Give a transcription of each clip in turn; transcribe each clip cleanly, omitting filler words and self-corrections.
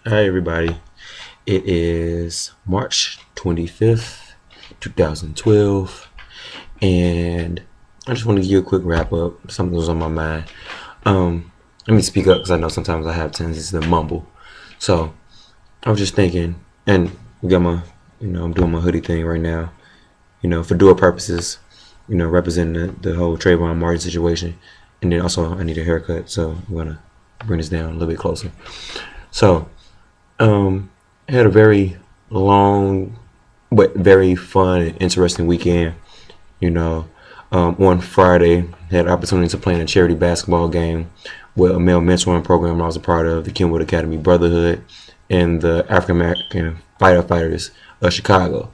Hi, everybody. It is March 25th, 2012, and I just want to give you a quick wrap up. Something was on my mind. Let me speak up because I know sometimes I have tendencies to mumble. So, I was just thinking, and we got my, I'm doing my hoodie thing right now, for dual purposes, representing the whole Trayvon Martin situation. And then also, I need a haircut, so I'm going to bring this down a little bit closer. So, I had a very long but very fun and interesting weekend. You know, on Friday, had the opportunity to play in a charity basketball game with a male mentoring program I was a part of, the Kenwood Academy Brotherhood, and the African American Fighters of Chicago.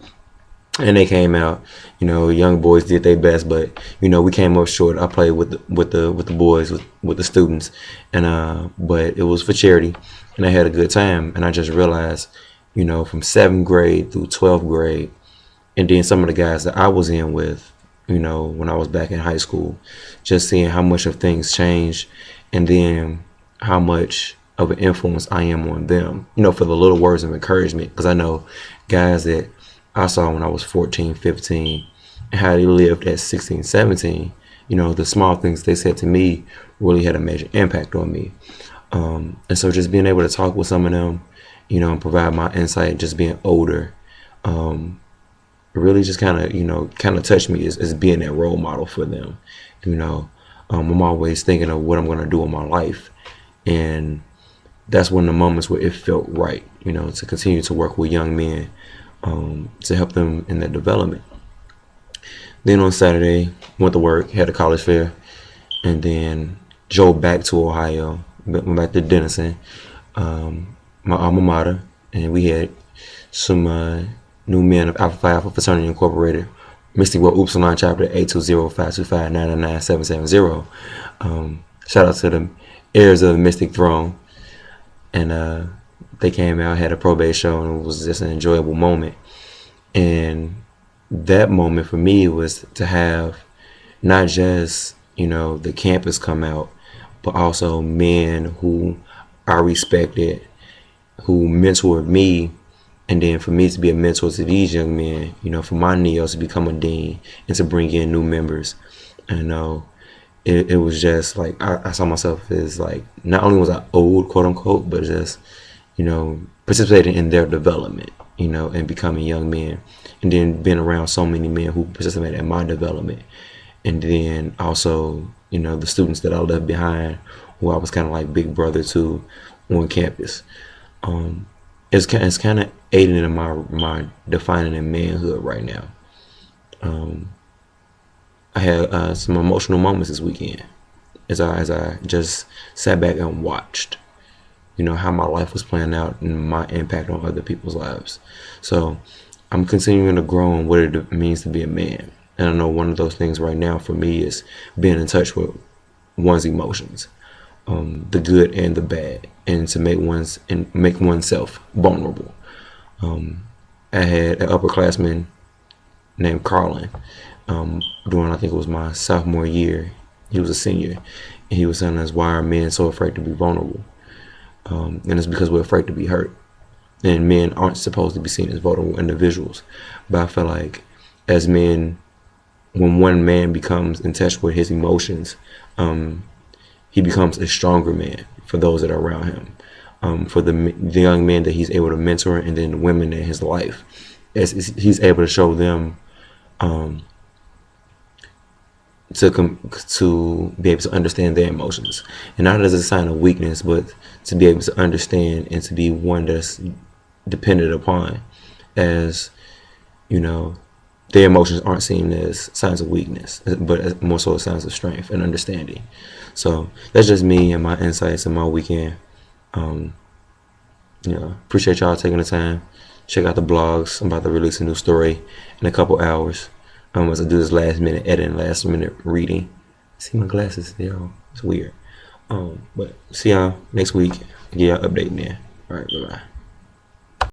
And they came out, young boys did their best, but we came up short. I played with the boys, with the students, and but it was for charity, and I had a good time. And I just realized, from seventh grade through 12th grade, and then some of the guys that I was in with, when I was back in high school, just seeing how much of things changed, and then how much of an influence I am on them, for the little words of encouragement, because I know guys that I saw when I was 14, 15, and how they lived at 16, 17. The small things they said to me really had a major impact on me. And so just being able to talk with some of them, and provide my insight, just being older, really just kind of touched me as being that role model for them. You know, I'm always thinking of what I'm going to do in my life. And that's one of the moments where it felt right, to continue to work with young men, to help them in their development. Then on Saturday, went to work, had a college fair, and then drove back to Ohio, went back to Denison, my alma mater, and we had some new men of Alpha Phi Alpha Fraternity Incorporated, Mystic World Upsilon Chapter 820-525-999-770. Shout out to the heirs of the Mystic Throne, and they came out, had a probate show, and it was just an enjoyable moment. And that moment for me was to have not just the campus come out, but also men who I respected, who mentored me, and then for me to be a mentor to these young men, for my neos to become a dean and to bring in new members. And it was just like I saw myself as like, not only was I old, quote unquote, but just participating in their development, and becoming young men, and then being around so many men who participated in my development, and then also the students that I left behind, who I was kind of like big brother to on campus. It's kind of aiding in my defining in manhood right now. I had some emotional moments this weekend as I just sat back and watched, how my life was playing out and my impact on other people's lives. So I'm continuing to grow on what it means to be a man. And I know one of those things right now for me is being in touch with one's emotions, the good and the bad, and to make oneself vulnerable. I had an upperclassman named Carlin, during, I think it was my sophomore year. He was a senior, and he was telling us, why are men so afraid to be vulnerable? And it's because we're afraid to be hurt. And men aren't supposed to be seen as vulnerable individuals. But I feel like as men, when one man becomes in touch with his emotions, he becomes a stronger man for those that are around him, for the young men that he's able to mentor, and then the women in his life, as he's able to show them, to be able to understand their emotions, and not as a sign of weakness, but to be able to understand and to be one that's dependent upon, as their emotions aren't seen as signs of weakness, but as more so as signs of strength and understanding. So that's just me and my insights in my weekend. Appreciate y'all taking the time. Check out the blogs. I'm about to release a new story in a couple hours. As I do this last minute editing, last minute reading. See my glasses, it's weird. But see y'all next week. Get y'all update, man. All right, bye bye.